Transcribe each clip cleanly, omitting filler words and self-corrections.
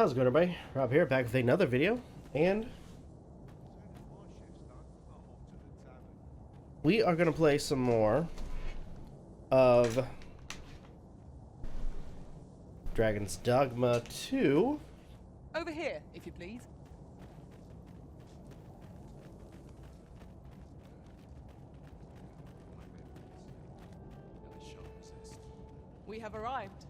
How's it going, everybody? Rob here, back with another video, and we are going to play some more of Dragon's Dogma 2. Over here, if you please. We have arrived.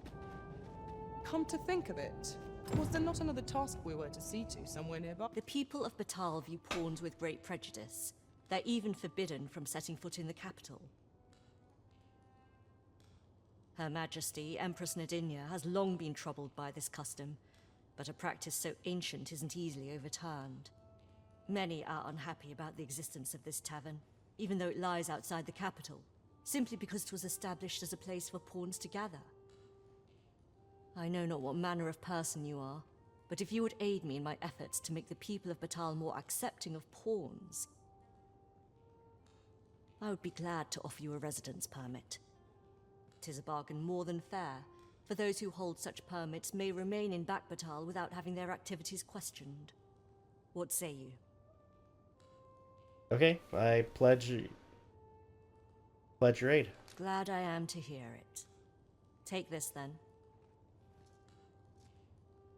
Come to think of it, was there not another task we were to see to somewhere nearby? The people of Batal view pawns with great prejudice. They're even forbidden from setting foot in the capital. Her Majesty, Empress Nadinia, has long been troubled by this custom, but a practice so ancient isn't easily overturned. Many are unhappy about the existence of this tavern, even though it lies outside the capital, simply because it was established as a place for pawns to gather. I know not what manner of person you are, but if you would aid me in my efforts to make the people of Batal more accepting of pawns, I would be glad to offer you a residence permit. 'Tis a bargain more than fair, for those who hold such permits may remain in Batal without having their activities questioned. What say you? Okay, I pledge your aid. Glad I am to hear it. Take this then.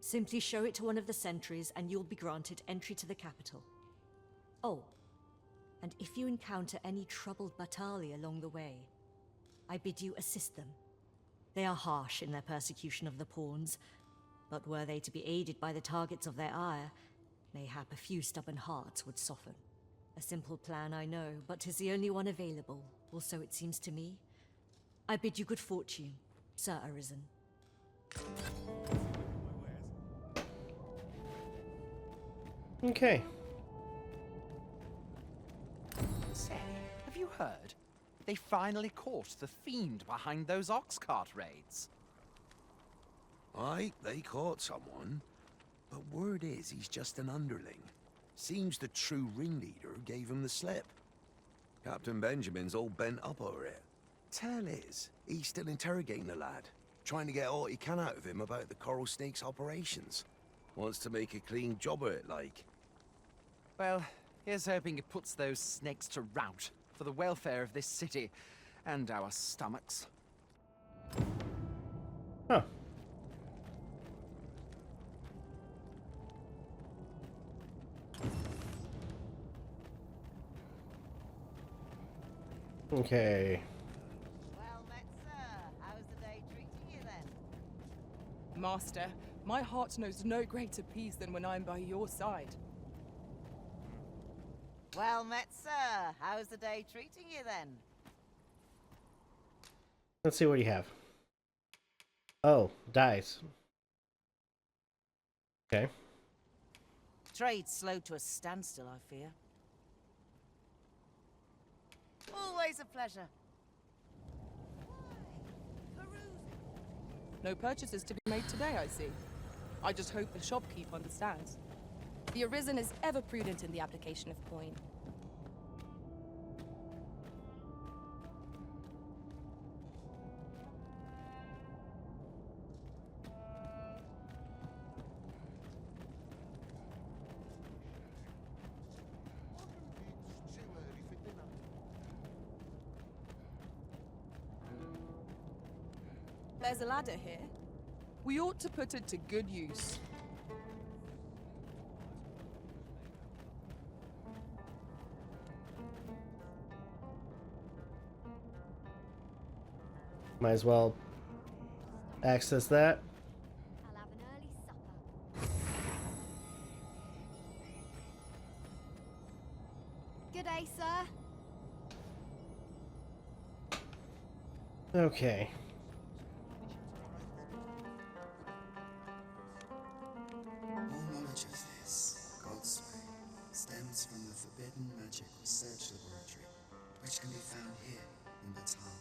Simply show it to one of the sentries and you'll be granted entry to the capital. Oh, and if you encounter any troubled Batali along the way, I bid you assist them. They are harsh in their persecution of the pawns, but were they to be aided by the targets of their ire, mayhap a few stubborn hearts would soften. A simple plan, I know, but 'tis the only one available, or so it seems to me. I bid you good fortune, Sir Arisen. Okay. Say, have you heard? They finally caught the fiend behind those ox cart raids. Aye, they caught someone. But word is he's just an underling. Seems the true ringleader gave him the slip. Captain Benjamin's all bent up over it. Tell is, he's still interrogating the lad, trying to get all he can out of him about the Coral Snake's operations. Wants to make a clean job of it, like. Well, here's hoping it puts those snakes to rout for the welfare of this city and our stomachs. Huh. Okay. Well met, sir. How's the day treating you then? Master, my heart knows no greater peace than when I'm by your side. Well met, sir. How's the day treating you then? Let's see what you have. Oh, dice. Okay. Trade's slow to a standstill, I fear. Always a pleasure. No purchases to be made today, I see. I just hope the shopkeep understands. The Arisen is ever prudent in the application of coin. There's a ladder here. We ought to put it to good use. Might as well access that. I'll have an early supper. Good day, sir. Okay. All knowledge of this, God's way, stems from the forbidden magic research laboratory, which can be found here in Batal.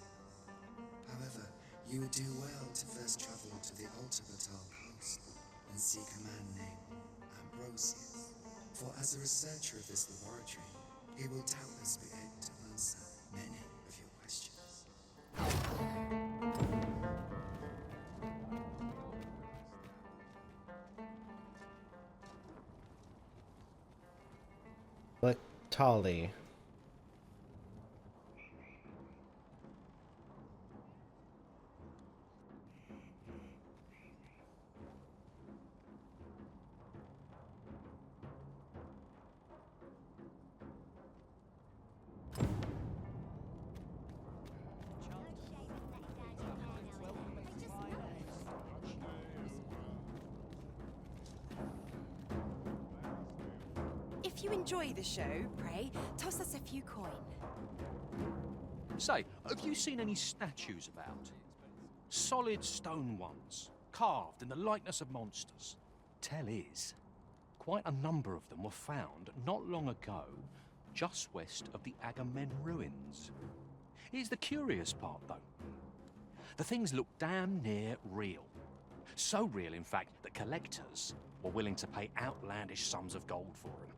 However, you would do well to first travel to the Alta Batal coast and seek a man named Ambrosius. For as a researcher of this laboratory, he will doubtless be able to answer many of your questions. Batali. If you enjoy the show, pray, toss us a few coin. Say, have you seen any statues about? Solid stone ones, carved in the likeness of monsters. Tell is, quite a number of them were found not long ago, just west of the Agamemnon ruins. Here's the curious part, though. The things look damn near real. So real, in fact, that collectors were willing to pay outlandish sums of gold for them.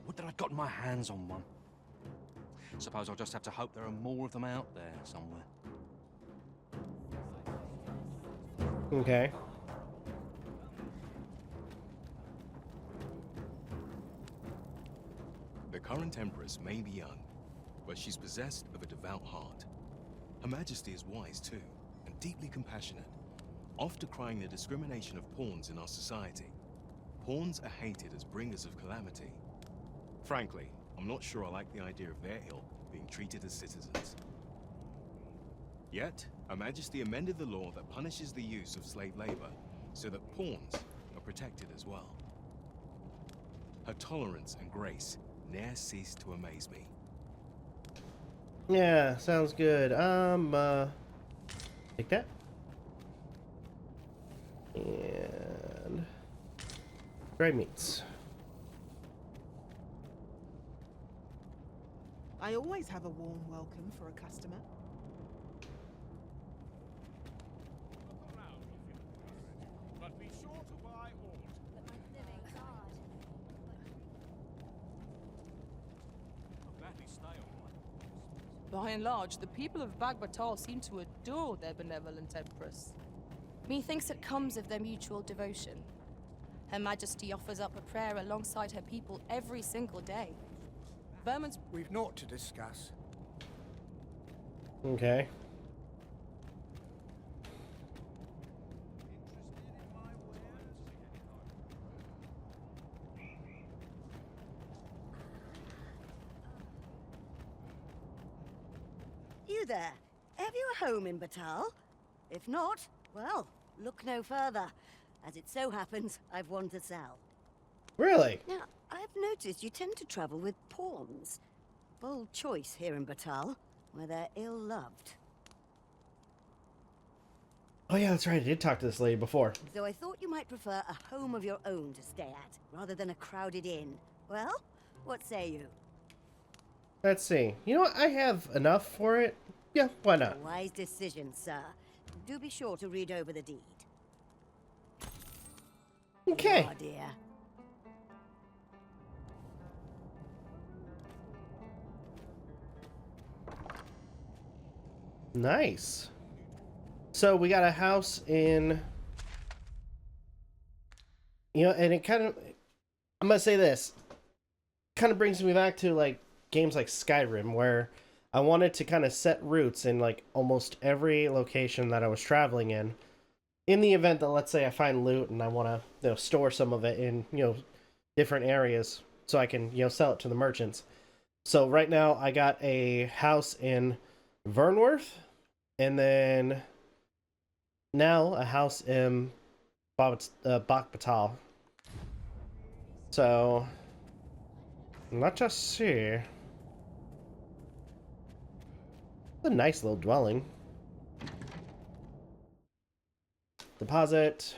Would that I'd gotten my hands on one. Suppose I'll just have to hope there are more of them out there somewhere. Okay. The current Empress may be young, but she's possessed of a devout heart. Her Majesty is wise too, and deeply compassionate, oft decrying the discrimination of pawns in our society. Pawns are hated as bringers of calamity. Frankly, I'm not sure I like the idea of their ilk being treated as citizens. Yet, Her Majesty amended the law that punishes the use of slave labor, so that pawns are protected as well. Her tolerance and grace ne'er cease to amaze me. Yeah, sounds good. Take that. And dried meats. I always have a warm welcome for a customer. But be sure to buy all. Gladly stay all right. By and large, the people of Bagbatal seem to adore their benevolent empress. Methinks it comes of their mutual devotion. Her Majesty offers up a prayer alongside her people every single day. Vermin's... We've naught to discuss. Okay. You there? Have you a home in Batal? If not, well, look no further. As it so happens, I've one to sell. Really? Now, I've noticed you tend to travel with pawns. Bold choice here in Batal, where they're ill-loved. Oh yeah, that's right. I did talk to this lady before. So I thought you might prefer a home of your own to stay at, rather than a crowded inn. Well, what say you? Let's see. You know what? I have enough for it. Yeah, why not? A wise decision, sir. Do be sure to read over the deed. Okay. Oh, dear. Nice. So we got a house in, you know, and it kind of, I'm gonna say this, kind of brings me back to like games like Skyrim, where I wanted to kind of set roots in like almost every location that I was traveling in the event that, let's say, I find loot and I want to, you know, store some of it in, you know, different areas so I can, you know, sell it to the merchants. So right now I got a house in Vernworth, and then now a house in Bakbatal. So let's just see. It's a nice little dwelling. Deposit.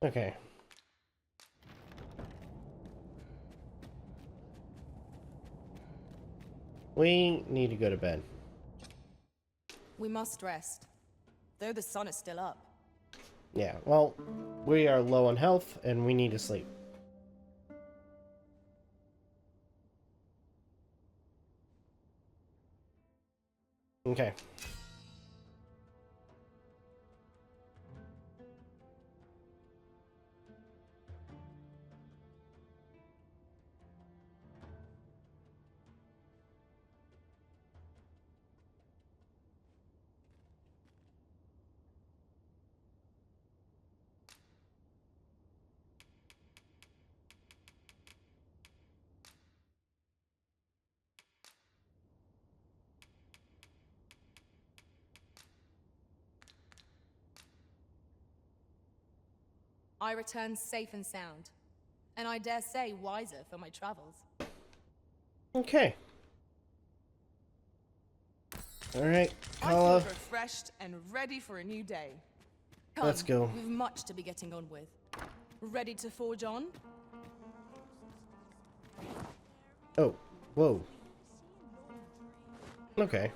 Okay. We need to go to bed. We must rest, though the sun is still up. Yeah, well, we are low on health and we need to sleep. Okay. I return safe and sound, and I dare say wiser for my travels. Okay. Alright, I Kala. feel refreshed and ready for a new day. Come, Let's go. We've much to be getting on with. Ready to forge on? Oh, whoa. Okay.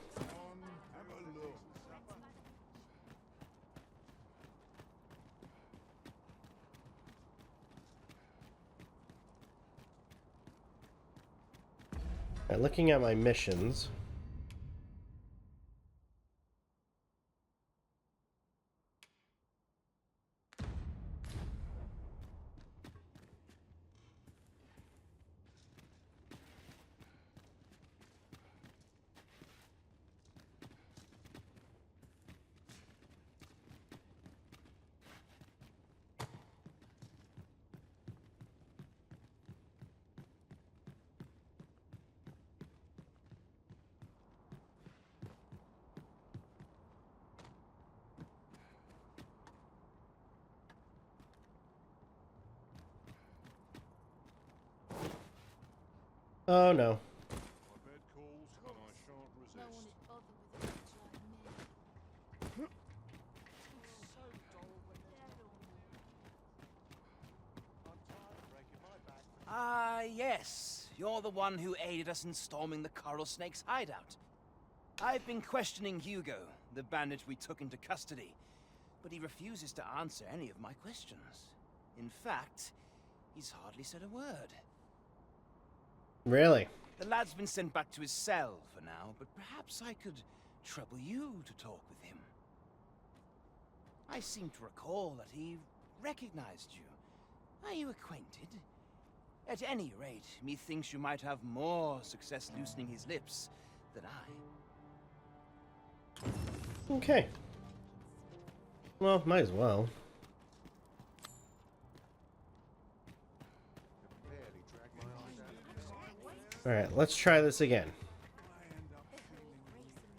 Alright, looking at my missions. Oh no. Ah, yes. You're the one who aided us in storming the Coral Snake's hideout. I've been questioning Hugo, the bandit we took into custody, but he refuses to answer any of my questions. In fact, he's hardly said a word. Really? The lad's been sent back to his cell for now, but perhaps I could trouble you to talk with him. I seem to recall that he recognized you. Are you acquainted? At any rate, methinks you might have more success loosening his lips than I. Okay. Well, might as well. Alright, let's try this again.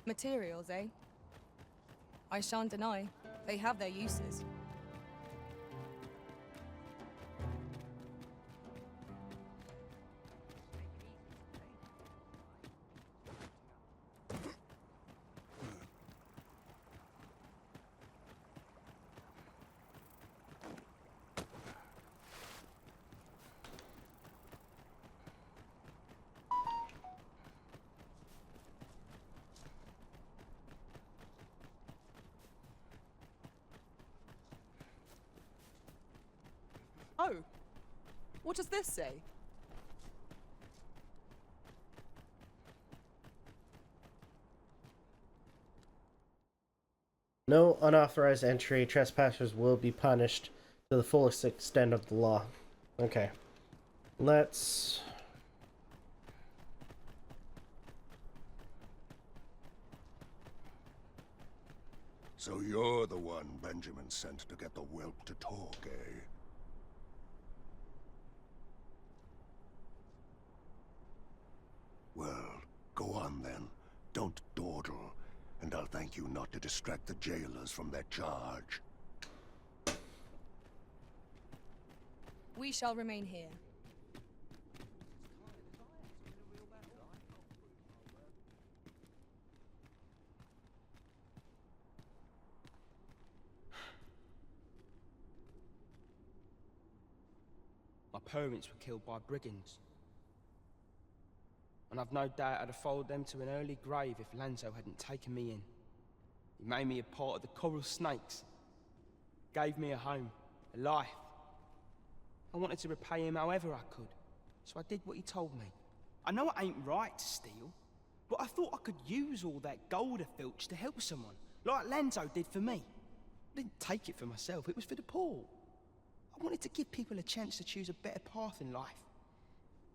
Materials, eh? I shan't deny, they have their uses. Oh, what does this say? No unauthorized entry. Trespassers will be punished to the fullest extent of the law. Okay. Let's... So you're the one Benjamin sent to get the whelp to talk, eh? Well, go on then. Don't dawdle, and I'll thank you not to distract the jailers from their charge. We shall remain here. parents were killed by brigands. And I've no doubt I'd have followed them to an early grave if Lanzo hadn't taken me in. He made me a part of the coral snakes. Gave me a home, a life. I wanted to repay him however I could, so I did what he told me. I know it ain't right to steal, but I thought I could use all that gold I filched to help someone, like Lanzo did for me. I didn't take it for myself, it was for the poor. I wanted to give people a chance to choose a better path in life,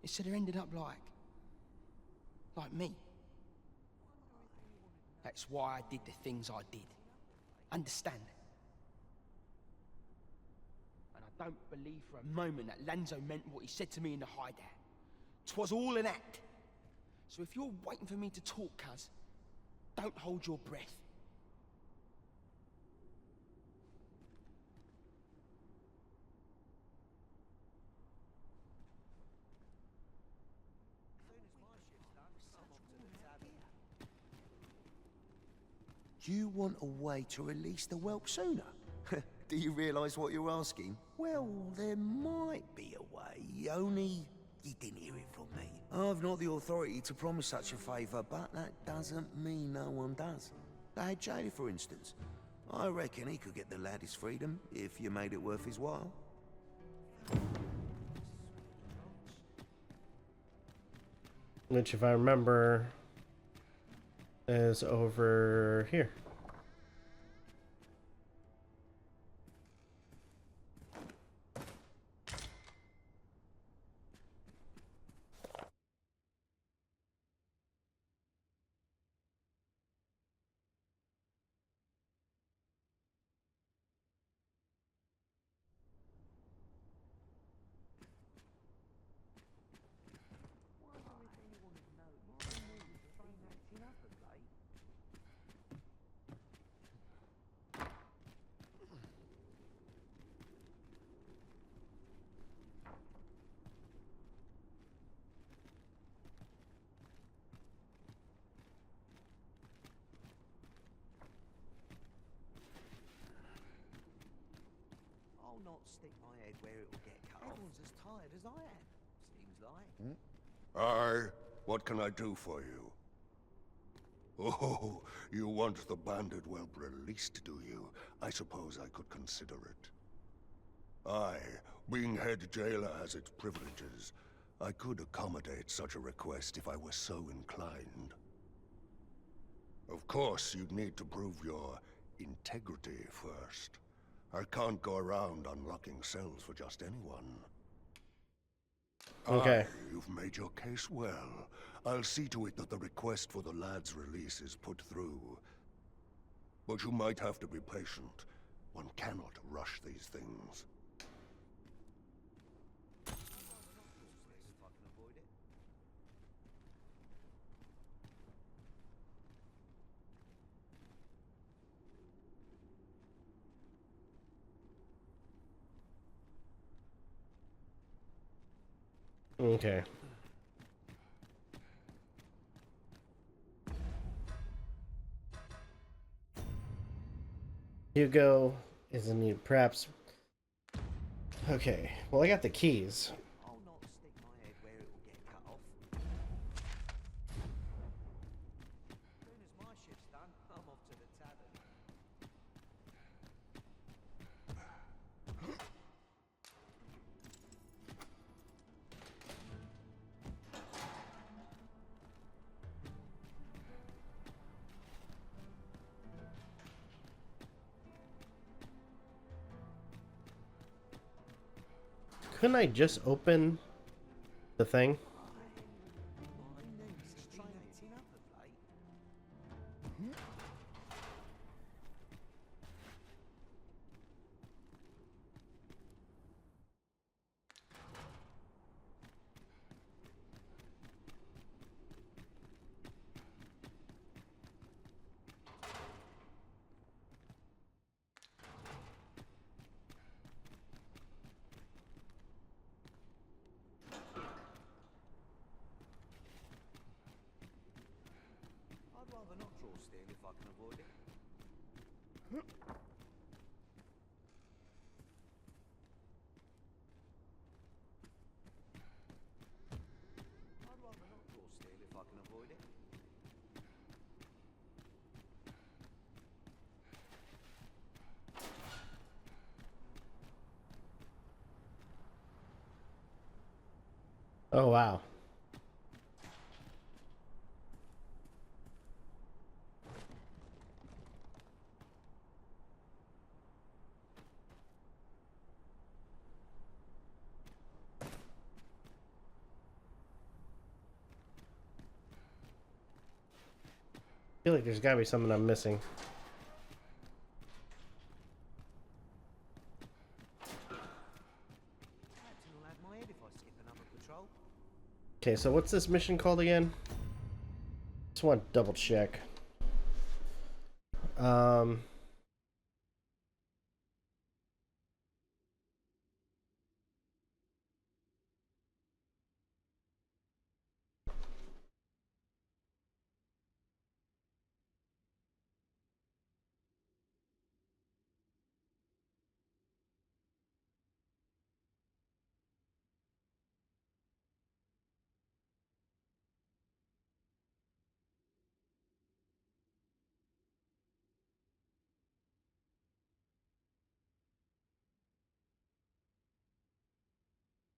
instead of ending up like me. That's why I did the things I did. Understand? And I don't believe for a moment that Lanzo meant what he said to me in the hideout. 'Twas all an act. So if you're waiting for me to talk, cuz, don't hold your breath. You want a way to release the whelp sooner? Do you realise what you're asking? Well, there might be a way, only you didn't hear it from me. I've not the authority to promise such a favour, but that doesn't mean no one does. Hey, Jailer, for instance. I reckon he could get the lad his freedom, if you made it worth his while. Which, if I remember, is over here. I'll not stick my head where it will get cut off. Everyone's as tired as I am, seems like. Aye, what can I do for you? Oh, you want the bandit whelp released, do you? I suppose I could consider it. Aye, being head jailer has its privileges. I could accommodate such a request if I were so inclined. Of course, you'd need to prove your integrity first. I can't go around unlocking cells for just anyone. Okay. Aye, you've made your case well. I'll see to it that the request for the lad's release is put through. But you might have to be patient. One cannot rush these things. Okay. Hugo is a new, perhaps. Okay, well, I got the keys. I'll not stick my head where it will get cut off. As soon as my shift's done, I'm off to the tavern. Couldn't I just open the thing? I'd rather not draw steel if I can avoid it. Oh, wow. I feel like there's gotta be something I'm missing. Okay, so what's this mission called again? Just want to double check.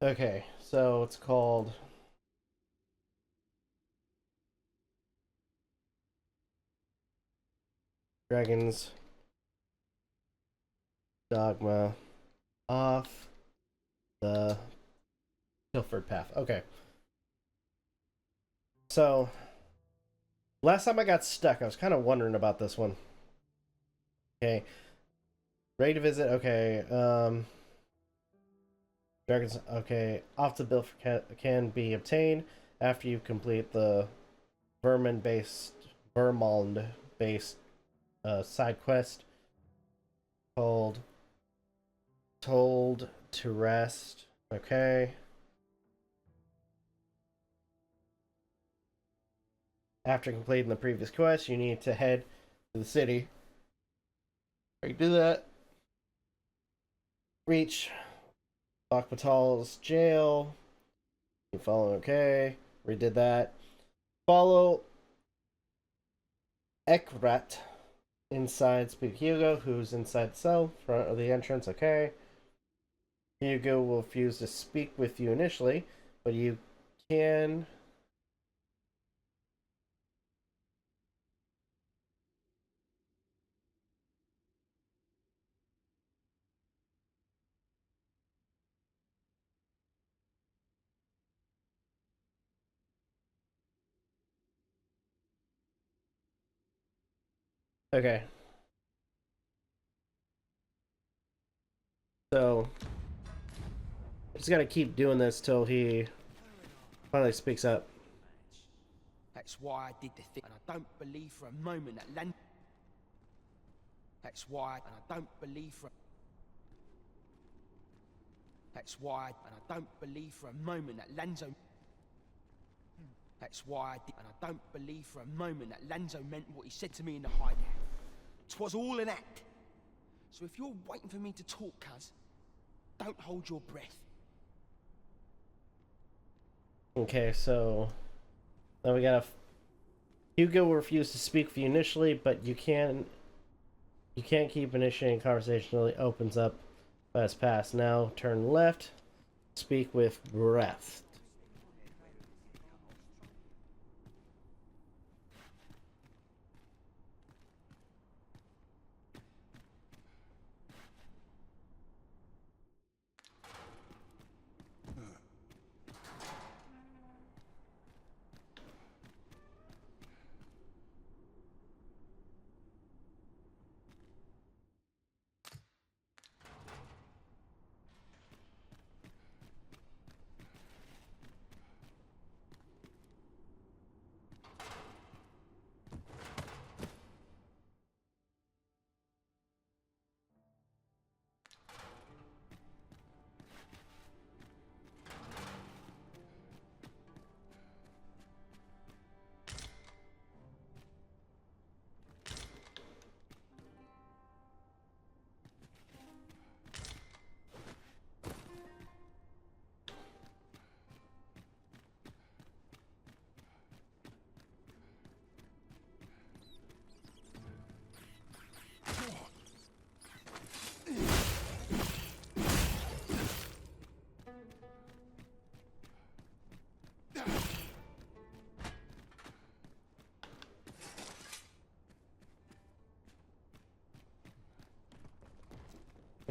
Okay, so it's called Dragons Dogma off the Pilfered Path. Okay. So last time I got stuck, I was kind of wondering about this one. Okay. Ready to visit. Okay. Dragons. Okay. Off the bill can be obtained after you complete the Vermond-based side quest called Told to Rest. Okay. After completing the previous quest, you need to head to the city. You do that. Reach Bakbatal's jail. You follow, okay. Redid that. Follow Ekrat inside. Speak Hugo, who's inside the cell, front of the entrance, okay. Hugo will refuse to speak with you initially, but you can. Okay. So, just gotta keep doing this till he finally speaks up. That's why I did the thing, and I don't believe for a moment that Lan... That's why, and I don't believe for... That's why, and I don't believe for a moment that Lanzo... That's why I did, and I don't believe for a moment that Lanzo meant what he said to me in the hideout. 'Twas all an act. So if you're waiting for me to talk, cuz, don't hold your breath. Okay, so now we gotta. Hugo will refuse to speak with you initially, but you can't keep initiating conversation until he opens up fast pass. Now turn left. Speak with breath.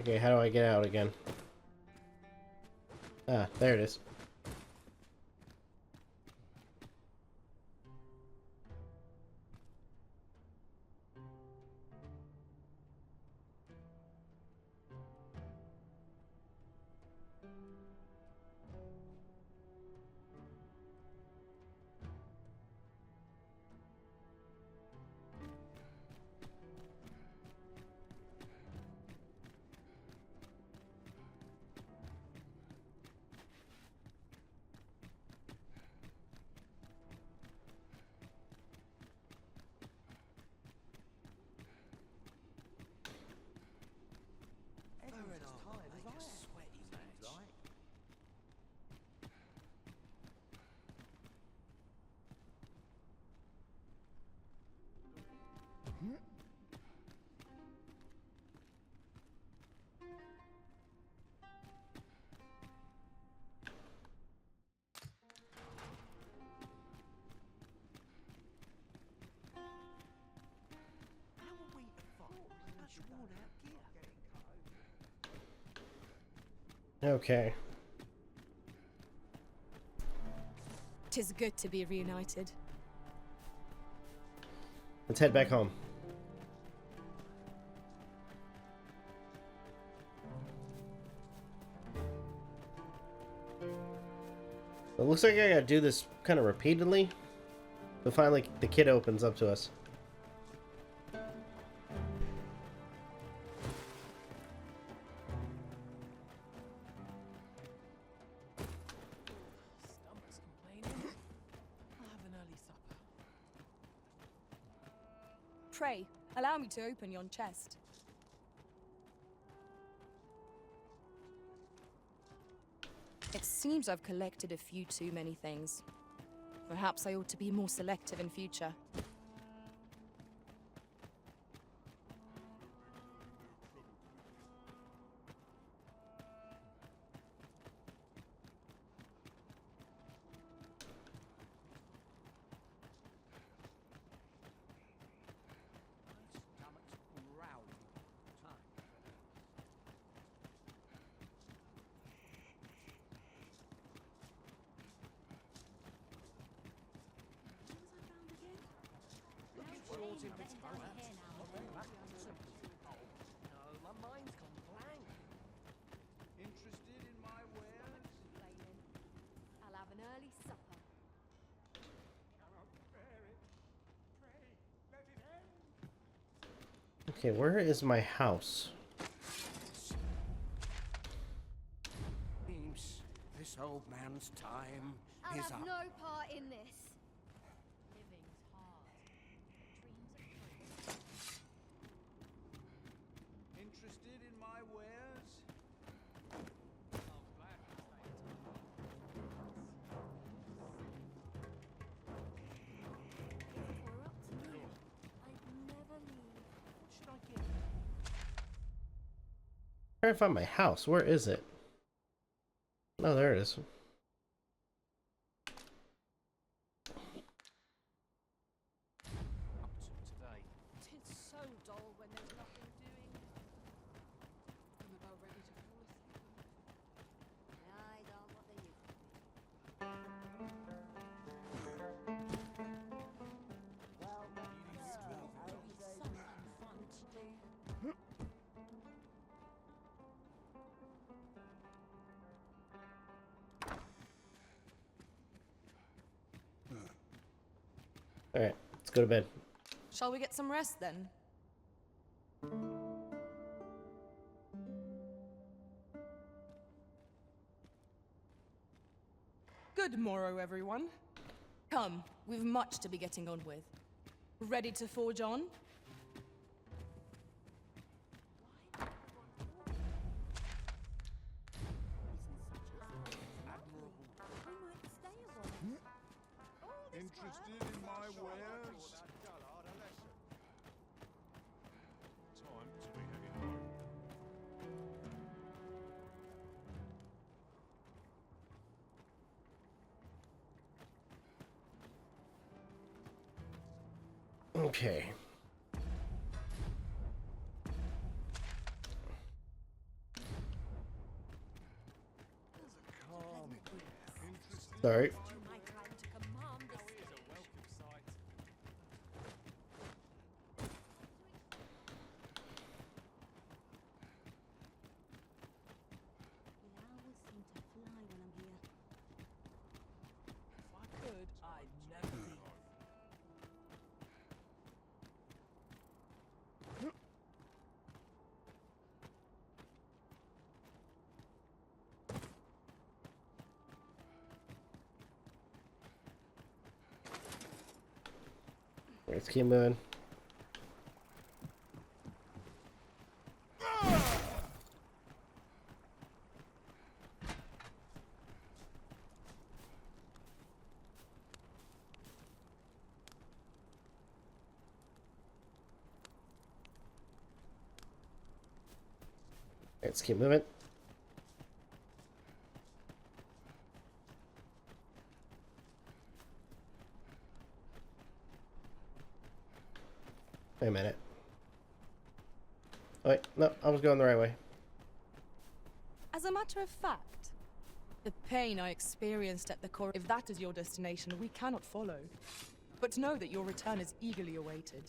Okay, how do I get out again? Ah, there it is. Okay. 'Tis good to be reunited. Let's head back home. It looks like I gotta do this kind of repeatedly. But finally, the kid opens up to us. Stomach's complaining. I'll have an early supper. Pray, allow me to open yon chest. It seems I've collected a few too many things. Perhaps I ought to be more selective in future. I'll have an early supper. Okay, where is my house? Seems this old man's time I'll is have up. no part in this. Living's hard. Dreams are free. Interested in my wares? We're up to me. I'd never leave. What should I get? Trying to find my house. Where is it? Oh, there it is. Today. Tis so dull when there's nothing doing. I'm about ready to fall asleep. Eyes aren't what they used to be. Alright, let's go to bed. Shall we get some rest then? Good morrow, everyone. Come, we've much to be getting on with. Ready to forge on? Interested in my wares? Time to be heading home. Okay. Sorry. If I could, I'd never leave. Let's keep moving. Let's keep moving. Wait a minute. Oh, wait, no, I was going the right way. As a matter of fact, The pain I experienced at the core. If that is your destination, we cannot follow. But know that your return is eagerly awaited.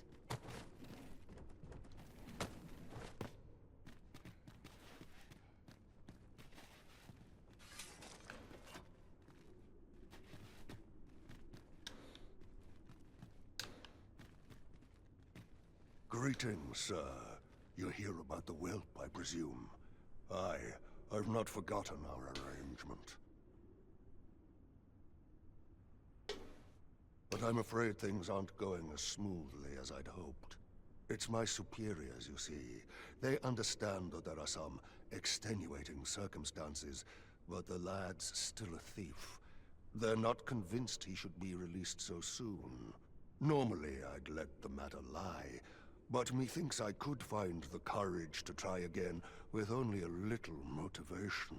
Greetings, sir. You hear about the whelp, I presume? I've not forgotten our arrangement. But I'm afraid things aren't going as smoothly as I'd hoped. It's my superiors, you see. They understand that there are some extenuating circumstances, but the lad's still a thief. They're not convinced he should be released so soon. Normally, I'd let the matter lie, but methinks I could find the courage to try again with only a little motivation.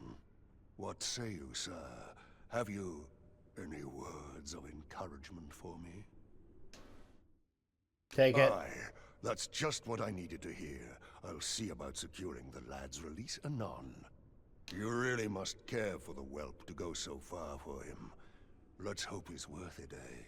What say you, sir? Have you any words of encouragement for me? Take it. Aye, that's just what I needed to hear. I'll see about securing the lad's release anon. You really must care for the whelp to go so far for him. Let's hope he's worth it, eh?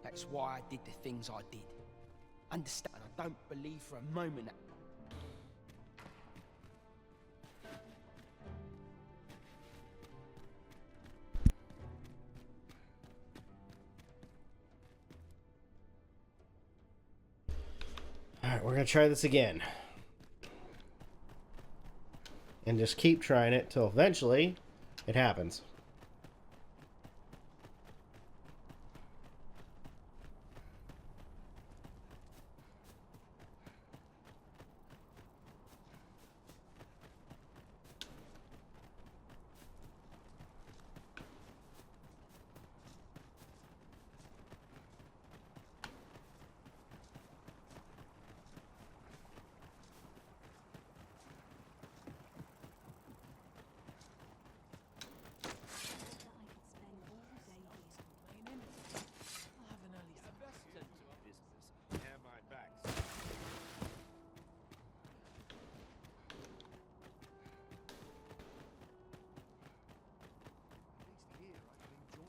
That's why I did the things I did. Understand, I don't believe for a moment that... Alright, we're gonna try this again. And just keep trying it till eventually it happens.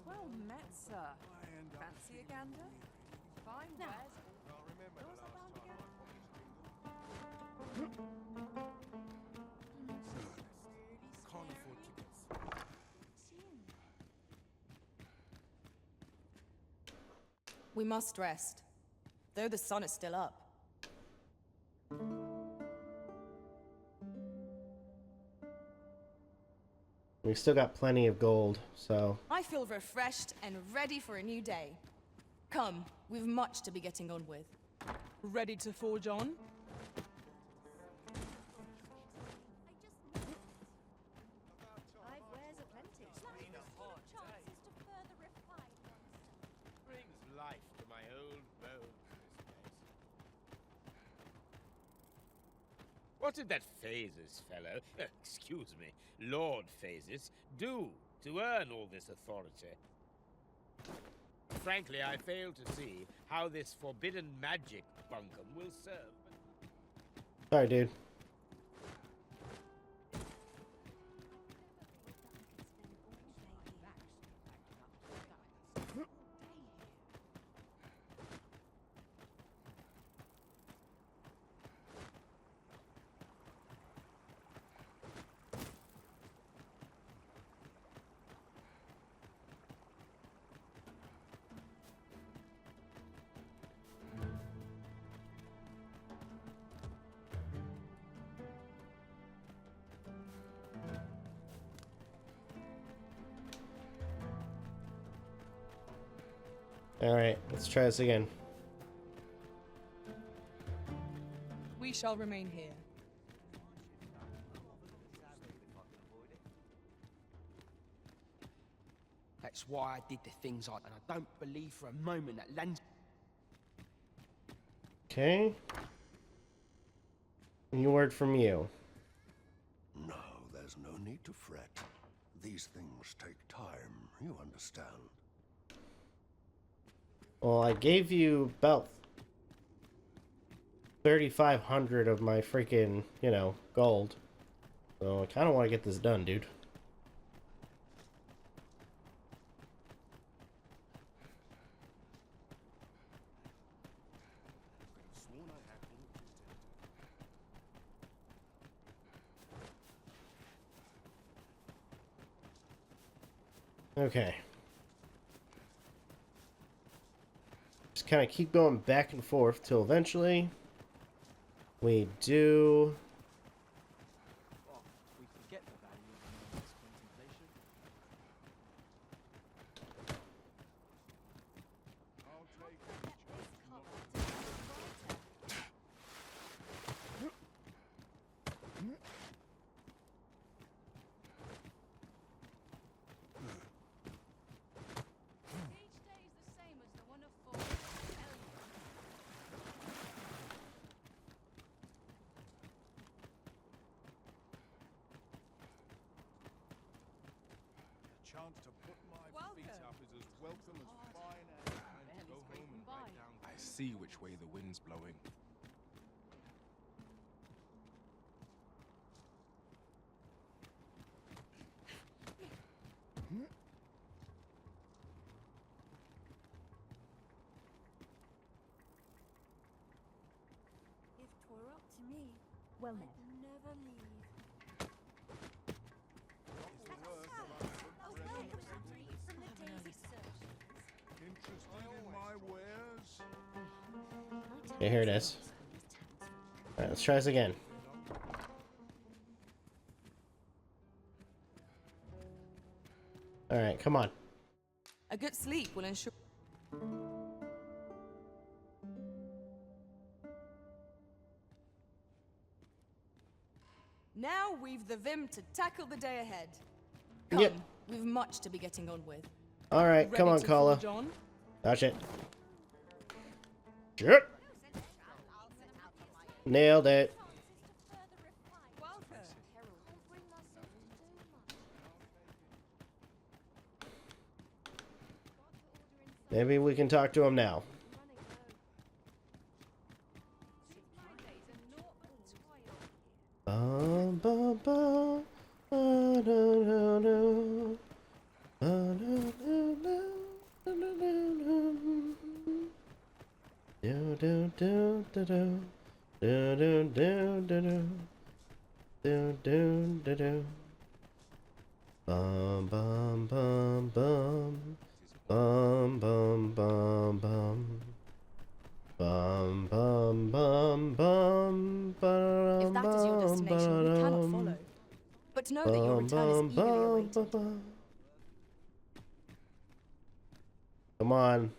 Well met, sir. Fancy a gander? Fine wares. Yours are bound Can't afford tickets. We must rest, though the sun is still up. We've still got plenty of gold, so... I feel refreshed and ready for a new day. Come, we've much to be getting on with. Ready to forge on? I've wares aplenty. Brings life to my old bones, this place. What did that Phases fellow, excuse me, Lord Phases, do to earn all this authority? Frankly, I fail to see how this forbidden magic bunkum will serve. Sorry, dude. Alright, let's try this again. We shall remain here. That's why I did the things I... And I don't believe for a moment that Lanzo... Okay. Any word from you? No, there's no need to fret. These things take time, you understand. Well, I gave you about 3,500 of my freaking, you know, gold. So I kind of want to get this done, dude. Okay. Just kind of keep going back and forth till eventually we do. We forget the value of a moment's contemplation. I'll take each chance to put my feet up is as welcome as fine as and go home and lie down. I see which way the wind's blowing. If 'twere up to me, Well, I'd never leave. Interested in my wares? Okay, here it is. Alright, let's try this again. Alright, come on. A good sleep will ensure. Now we've the vim to tackle the day ahead. Come, Yep. we've much to be getting on with. Alright, come Ready on, to Kala. forge on? Touch it. Shit. Nailed it. Maybe we can talk to him now. Bum, bum, bum. Da, da, da, da. Da, da, da, da. Da, da, da, da. Do, do, do, do, do. Do, do, do, do, do. Do, do, do, do. Bum, bum, bum, bum. Bum, bum, bum, bum. Bum, bum, bum, bum. If that is your destination, we cannot follow. But know that your return is eagerly awaited. Come on.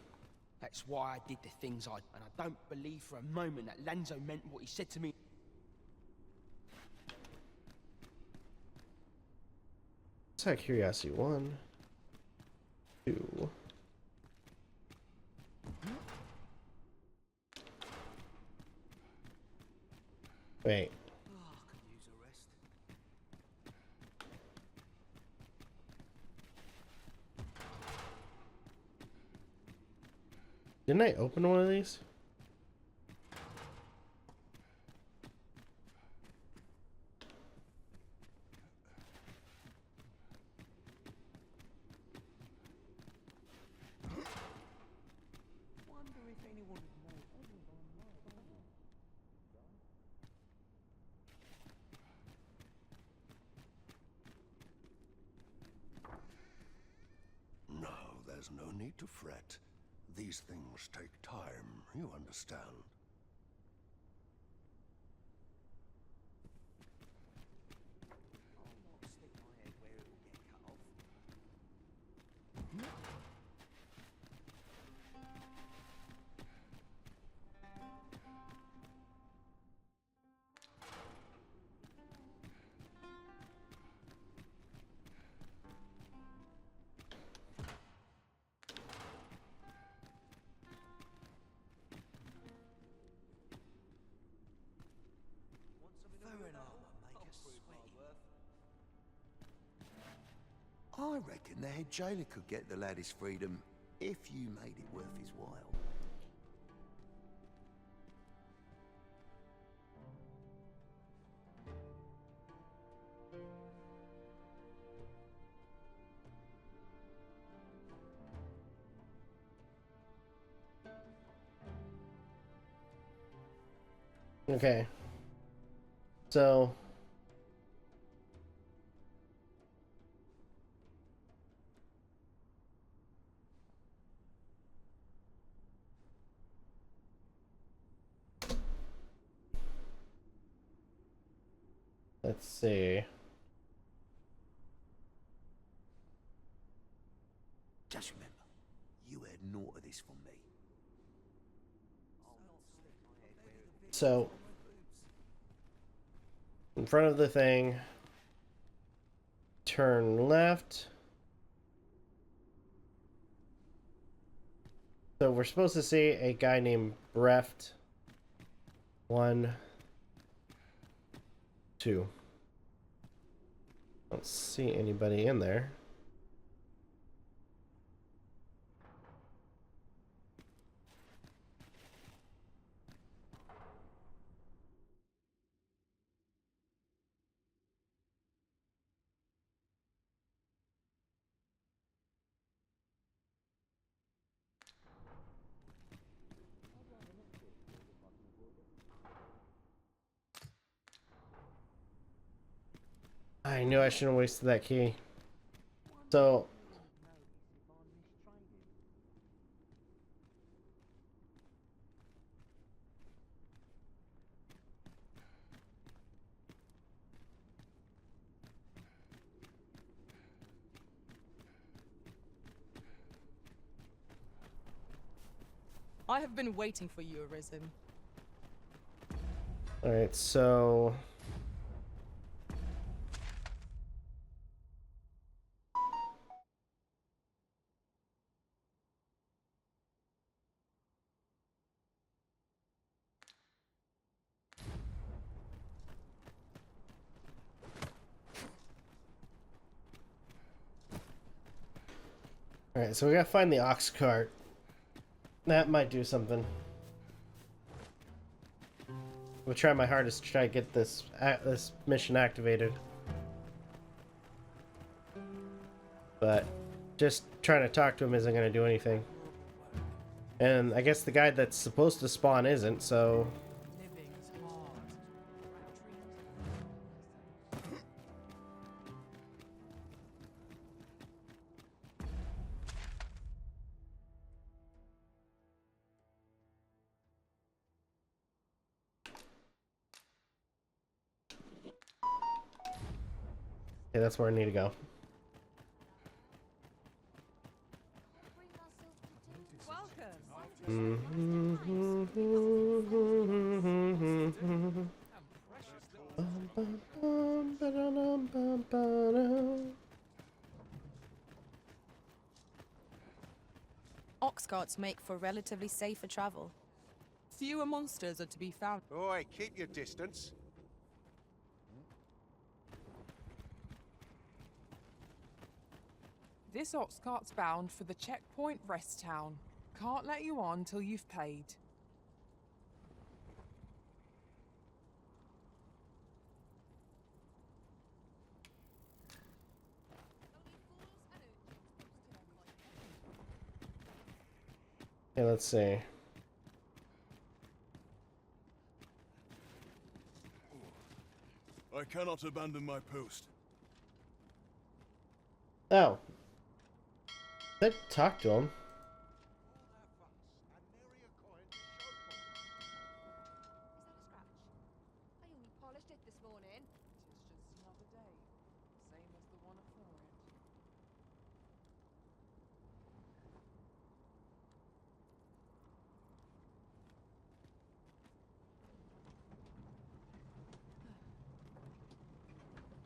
That's why I did the things I... And I don't believe for a moment that Lanzo meant what he said to me. Let's have curiosity. 1, 2. Wait. Didn't I open one of these? No, there's no need to fret. These things take time, you understand. I reckon the head jailer could get the lad his freedom if you made it worth his while. Okay. So let's see. Just remember, you had naught of this from me. So in front of the thing, turn left. So we're supposed to see a guy named Breft. 1, 2. Don't see anybody in there. I knew I shouldn't have wasted that key. So I have been waiting for you, Arisen. alright, so alright, so we gotta find the ox cart. That might do something. We'll try my hardest to try to get this mission activated. But just trying to talk to him isn't going to do anything. And I guess the guy that's supposed to spawn isn't, so... Yeah, that's where I need to go. Ox carts make for relatively safer travel. Fewer monsters are to be found. Oi, keep your distance. This ox cart's bound for the checkpoint rest town. can't let you on till you've paid. Okay, let's see. I cannot abandon my post. Oh. Let's talk to him. I only polished it this morning. It's just another day, same as the one afore it.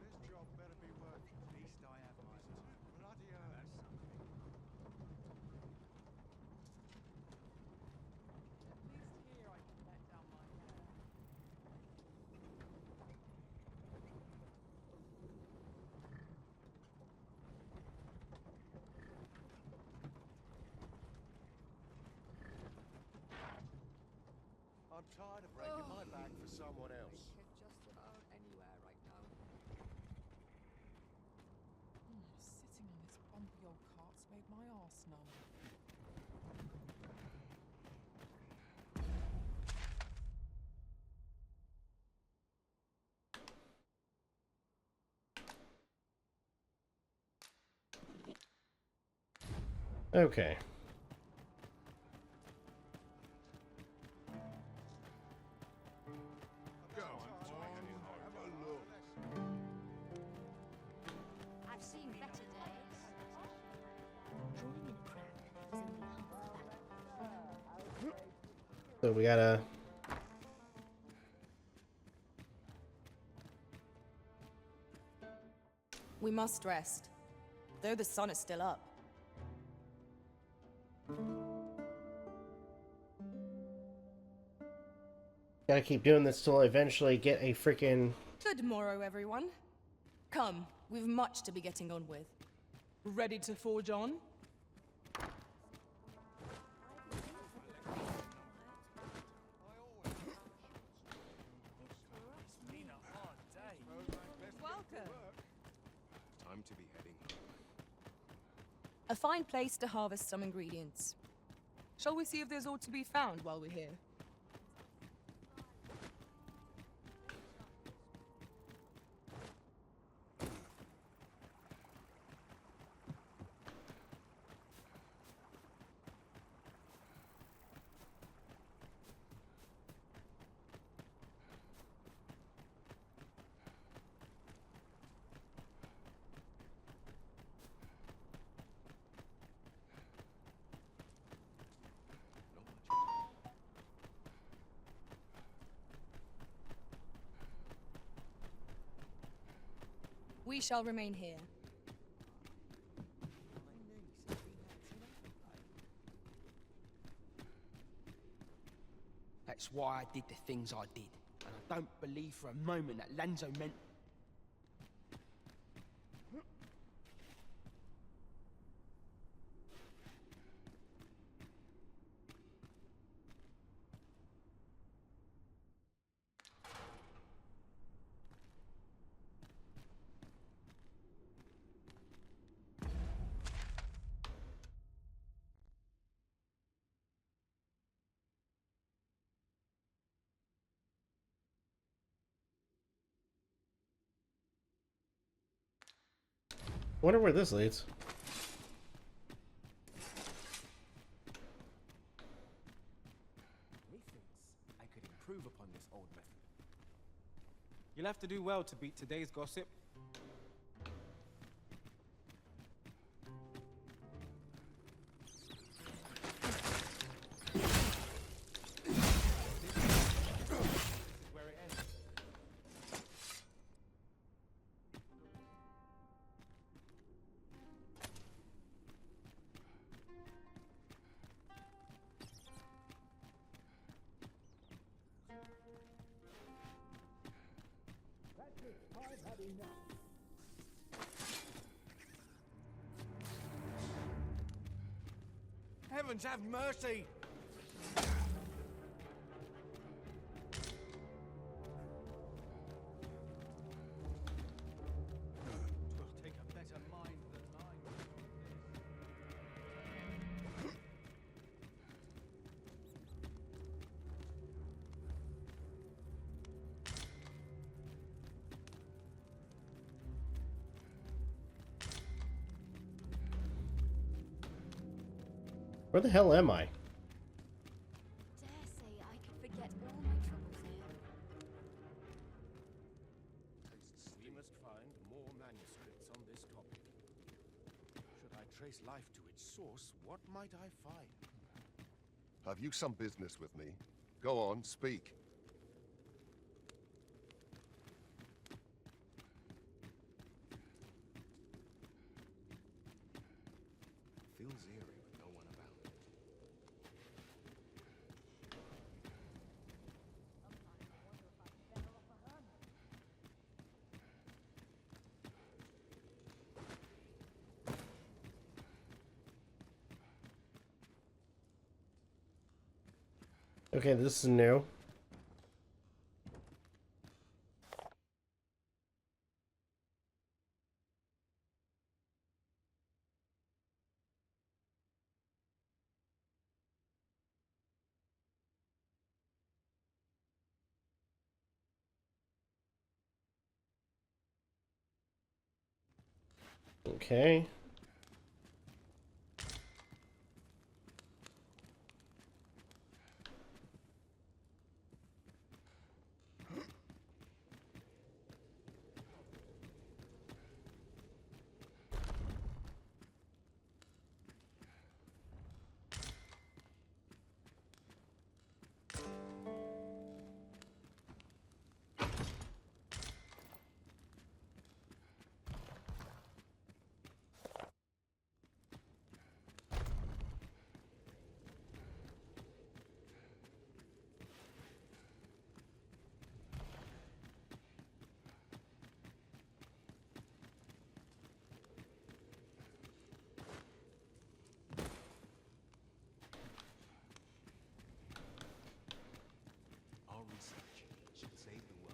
This job better be worth it. At least I have my bloody that's something. At least here I can let down my hair. I'm tired of breaking my back for someone else. Could just about anywhere right now. Sitting on this bumpy old cart's made my arse numb. Okay. I've seen better days. So we gotta... We must rest, though the sun is still up. Gotta keep doing this till I eventually get a freaking... Good morrow, everyone. Come, we've much to be getting on with. Ready to forge on? Welcome. Time to be heading home. A fine place to harvest some ingredients. Shall we see if there's aught to be found while we're here? We shall remain here. That's why I did the things I did. And I don't believe for a moment that Lanzo meant... Wonder where this leads. Methinks I could improve upon this old method. You'll have to do well to beat today's gossip. Where it ends. Heavens have mercy! Twill take a better mind than mine. Where the hell am I? Dare say I could forget all my troubles here. We must find more manuscripts on this topic. Should I trace life to its source, what might I find? Have you some business with me? Go on, speak. Feels eerie with no one about. Okay, this is new. Okay. Our research should save the world.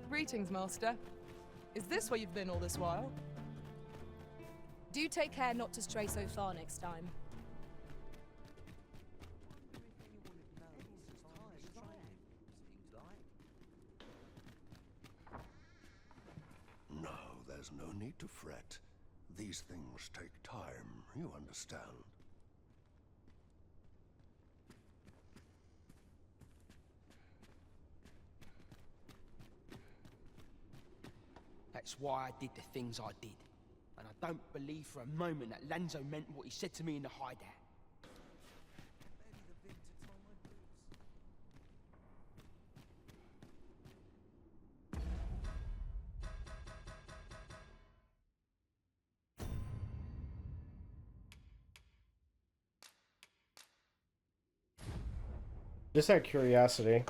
Greetings, Master. Is this where you've been all this while? Do take care not to stray so far next time. No, there's no need to fret. These things take time, you understand. That's why I did the things I did. And I don't believe for a moment that Lanzo meant what he said to me in the hideout. Just out of curiosity.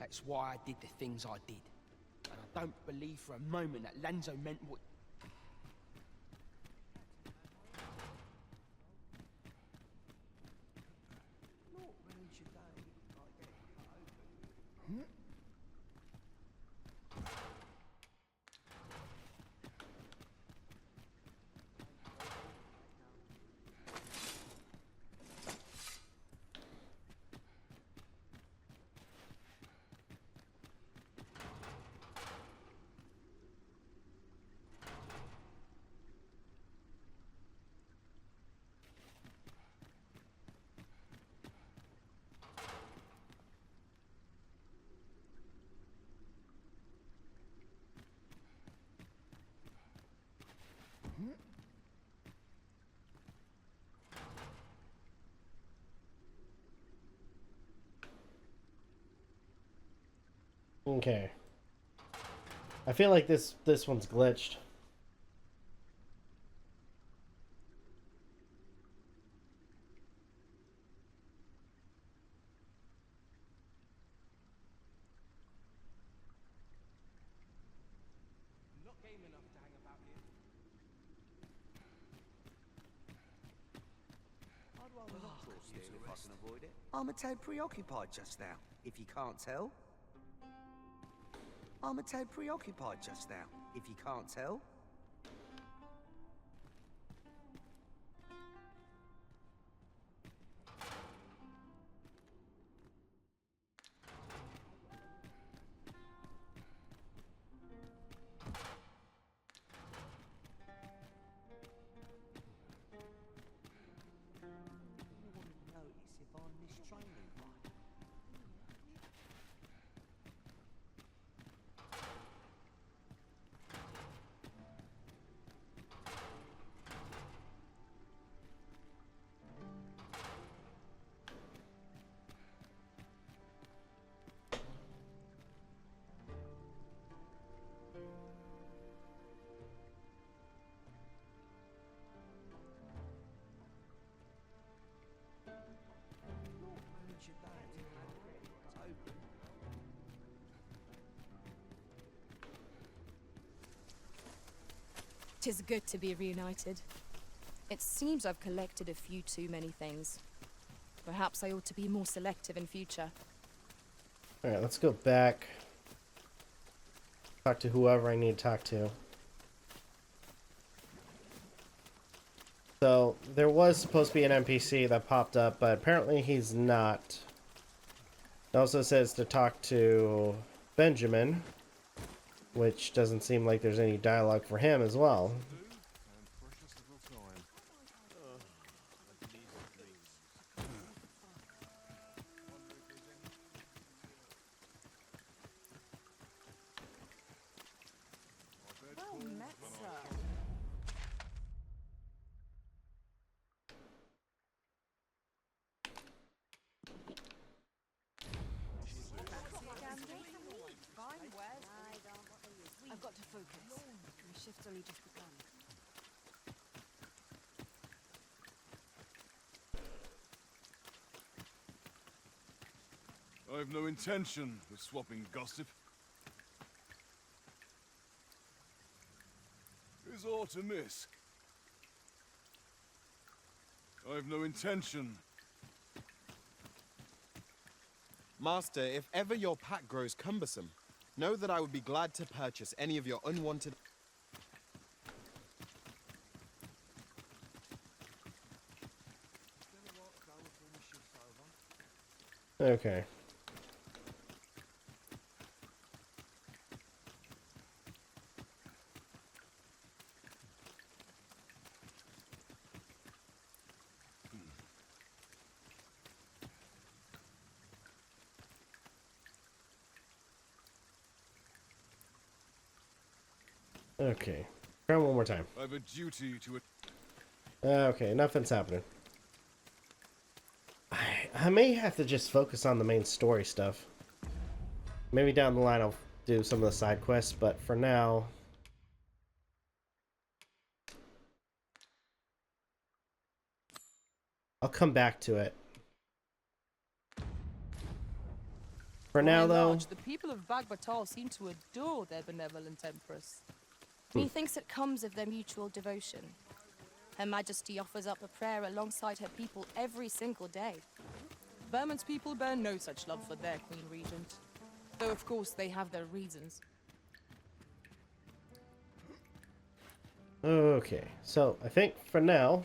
That's why I did the things I did. And I don't believe for a moment that Lanzo meant what... Okay. I feel like this one's glitched. If I can avoid it. I'm a tad preoccupied just now, if you can't tell. I'm a tad preoccupied just now, if you can't tell. Tis good to be reunited. It seems I've collected a few too many things. Perhaps I ought to be more selective in future. Alright, let's go back. Talk to whoever I need to talk to. So, there was supposed to be an NPC that popped up, but apparently he's not. It also says to talk to Benjamin, which doesn't seem like there's any dialogue for him as well. Well met, sir. I've got to focus. My shift's only just begun. I've no intention of swapping gossip. Is aught amiss? I've no intention. Master, if ever your pack grows cumbersome, know that I would be glad to purchase any of your unwanted... Okay. Okay. Try one more time. I've a duty to... Okay, nothing's happening. I may have to just focus on the main story stuff. Maybe down the line I'll do some of the side quests, but for now... I'll come back to it. For now, and though, large, the people of Bagbatal seem to adore their benevolent empress. Methinks it comes of their mutual devotion. Her Majesty offers up a prayer alongside her people every single day. Vermont's people bear no such love for their Queen Regent. Though, of course, they have their reasons. okay, so I think for now,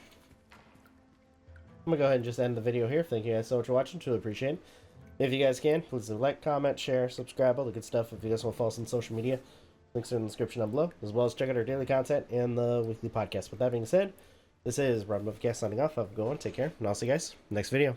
I'm gonna go ahead and just end the video here. Thank you guys so much for watching. Truly appreciate it. If you guys can, please like, comment, share, subscribe, all the good stuff. If you guys want to follow us on social media, links are in the description down below, as well as check out our daily content and the weekly podcast. With that being said, this is Novakast signing off. Have a good one. Take care, and I'll see you guys next video.